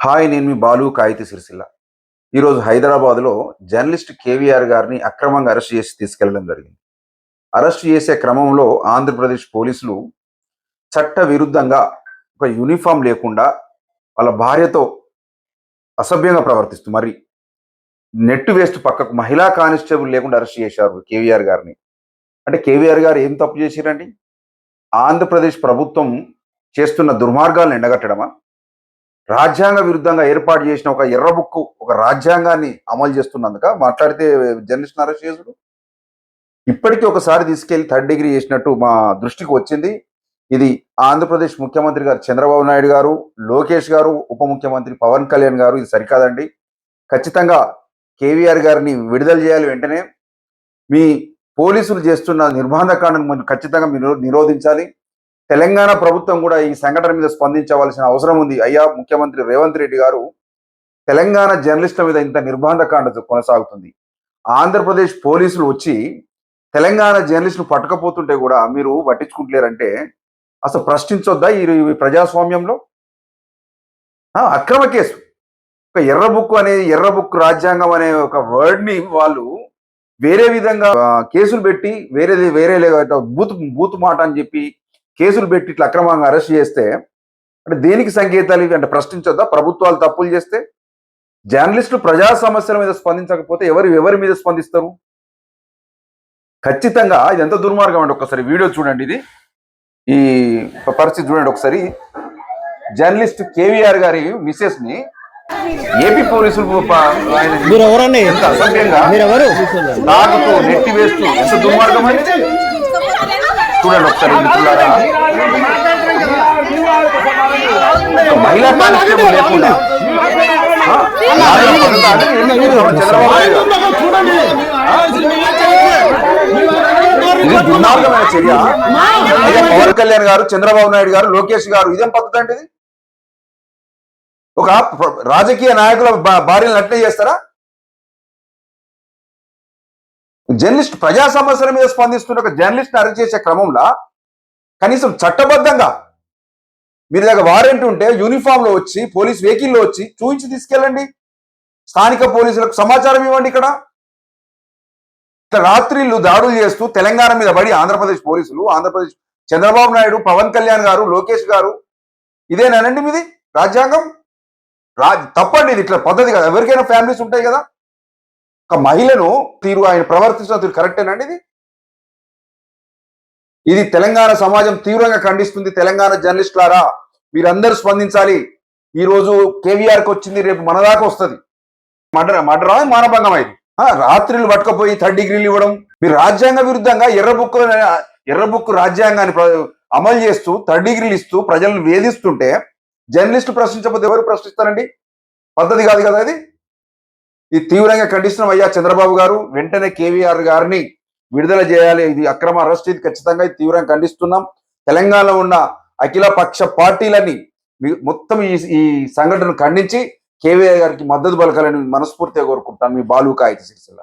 Hi, నేను మీ బాలు కాయితీ సిరిసిల్ల. ఈరోజు హైదరాబాద్‌లో జర్నలిస్ట్ కేవీఆర్ గారిని అక్రమంగా అరెస్ట్ చేసి తీసుకెళ్లడం జరిగింది. అరెస్ట్ చేసే క్రమంలో ఆంధ్రప్రదేశ్ పోలీసులు చట్ట విరుద్ధంగా ఒక యూనిఫార్మ్ లేకుండా వాళ్ళ భార్యతో అసభ్యంగా ప్రవర్తిస్తూ మరి నెట్ వేస్తూ పక్కకు మహిళా కానిస్టేబుల్ లేకుండా అరెస్ట్ చేశారు కేవీఆర్ గారిని. అంటే కేవీఆర్ గారు ఏం తప్పు చేసిరండి? ఆంధ్రప్రదేశ్ ప్రభుత్వం చేస్తున్న దుర్మార్గాలను ఎండగట్టడమా? రాజ్యాంగ విరుద్ధంగా ఏర్పాటు చేసిన ఒక ఎర్ర బుక్కు, ఒక రాజ్యాంగాన్ని అమలు చేస్తున్నందుక మాట్లాడితే జర్నలిస్ట్‌ని అరెస్ట్ చేసుడు? ఇప్పటికి ఒకసారి తీసుకెళ్ళి థర్డ్ డిగ్రీ చేసినట్టు మా దృష్టికి వచ్చింది. ఇది ఆంధ్రప్రదేశ్ ముఖ్యమంత్రి గారు చంద్రబాబు నాయుడు గారు, లోకేష్ గారు, ఉప ముఖ్యమంత్రి పవన్ కళ్యాణ్ గారు ఇది సరికాదండి. ఖచ్చితంగా కేవీఆర్ గారిని విడుదల చేయాలి వెంటనే. మీ పోలీసులు చేస్తున్న నిర్బంధకాండను ఖచ్చితంగా మీరు నిరోధించాలి. తెలంగాణ ప్రభుత్వం కూడా ఈ సంఘటన మీద స్పందించవలసిన అవసరం ఉంది. అయ్యా ముఖ్యమంత్రి రేవంత్ రెడ్డి గారు, తెలంగాణ జర్నలిస్టుల మీద ఇంత నిర్బంధకాండ కొనసాగుతుంది. ఆంధ్రప్రదేశ్ పోలీసులు వచ్చి తెలంగాణ జర్నలిస్టులు పట్టకపోతుంటే కూడా మీరు పట్టించుకుంటలేరంటే అసలు ప్రశ్నించొద్దా ఈ ప్రజాస్వామ్యంలో? అక్రమ కేసు. ఒక ఎర్ర బుక్ రాజ్యాంగం అనే ఒక వర్డ్‌ని వాళ్ళు వేరే విధంగా కేసులు పెట్టి వేరే బూత్ బూత్ మాట అని చెప్పి కేసులు పెట్టి ఇట్లా అక్రమంగా అరెస్ట్ చేస్తే అంటే దేనికి సంకేతాలు ఇవి? అంటే ప్రశ్నించొద్దా ప్రభుత్వాలు తప్పులు చేస్తే? జర్నలిస్టులు ప్రజా సమస్యల మీద స్పందించకపోతే ఎవరి మీద స్పందిస్తారు? ఖచ్చితంగా ఇది ఎంత దుర్మార్గం అండి. ఒకసారి వీడియో చూడండి. ఈ పరిస్థితి చూడండి ఒకసారి. జర్నలిస్ట్ కేవీఆర్ గారి మిసెస్ ని ఏపీ పోలీసులు ఎంత అసభ్యంగా తాగుతూ నెట్టి వేస్తూ ఎంత దుర్మార్గం అండి. చూడండి ఒకసారి మిత్రులారా, మహిళా కానిస్టేబుల్ లేకుండా ఇది దుర్మార్గమైన చర్య. పవన్ కళ్యాణ్ గారు, చంద్రబాబు నాయుడు గారు, లోకేష్ గారు, ఇదేం పద్ధతి అంటే ఇది? ఒక రాజకీయ నాయకుల భార్యలను అట్లే చేస్తారా? జర్నలిస్ట్ ప్రజా సమస్యల మీద స్పందిస్తున్న ఒక జర్నలిస్ట్ అరెస్ట్ చేసే క్రమంలో కనీసం చట్టబద్ధంగా మీరు దగ్గర వారెంట్ ఉంటే యూనిఫామ్ లో వచ్చి పోలీస్ వెహికల్లో వచ్చి చూపించి తీసుకెళ్ళండి. స్థానిక పోలీసులకు సమాచారం ఇవ్వండి. ఇక్కడ రాత్రిళ్ళు దాడులు చేస్తూ తెలంగాణ మీద పడి ఆంధ్రప్రదేశ్ పోలీసులు, ఆంధ్రప్రదేశ్ చంద్రబాబు నాయుడు, పవన్ కళ్యాణ్ గారు, లోకేష్ గారు, ఇదేనానండి మీది రాజ్యాంగం? తప్పండి ఇది. ఇట్లా పద్ధతి కదా. ఎవరికైనా ఫ్యామిలీస్ ఉంటాయి కదా. ఒక మహిళను ఆయన ప్రవర్తిస్తున్న తీరు కరెక్టేనండి ఇది? ఇది తెలంగాణ సమాజం తీవ్రంగా ఖండిస్తుంది. తెలంగాణ జర్నలిస్టులారా మీరందరూ స్పందించాలి. ఈ రోజు కేవీఆర్కి వచ్చింది, రేపు మన దాకా వస్తుంది. మర్డరా మానభంగం అయింది. రాత్రిళ్ళు పట్టుకపోయి థర్డ్ డిగ్రీలు ఇవ్వడం, మీరు రాజ్యాంగ విరుద్ధంగా ఎర్ర బుక్ రాజ్యాంగాన్ని అమలు చేస్తూ థర్డ్ డిగ్రీలు ఇస్తూ ప్రజలను వేధిస్తుంటే జర్నలిస్టు ప్రశ్నించకపోతే ఎవరు ప్రశ్నిస్తారండి? పద్ధతి కాదు కదా అది. ఇది తీవ్రంగా ఖండిస్తున్నాం. అయ్యా చంద్రబాబు గారు, వెంటనే కేవీఆర్ గారిని విడుదల చేయాలి. ఇది అక్రమ అరెస్ట్. ఇది ఖచ్చితంగా తీవ్రంగా ఖండిస్తున్నాం. తెలంగాణలో ఉన్న అఖిల పక్ష పార్టీలని మొత్తం ఈ సంఘటనను ఖండించి కేవీఆర్ గారికి మద్దతు పలకాలని మనస్ఫూర్తిగా కోరుకుంటాను. మీ బాలు కాయితీ సిరిసిల్ల.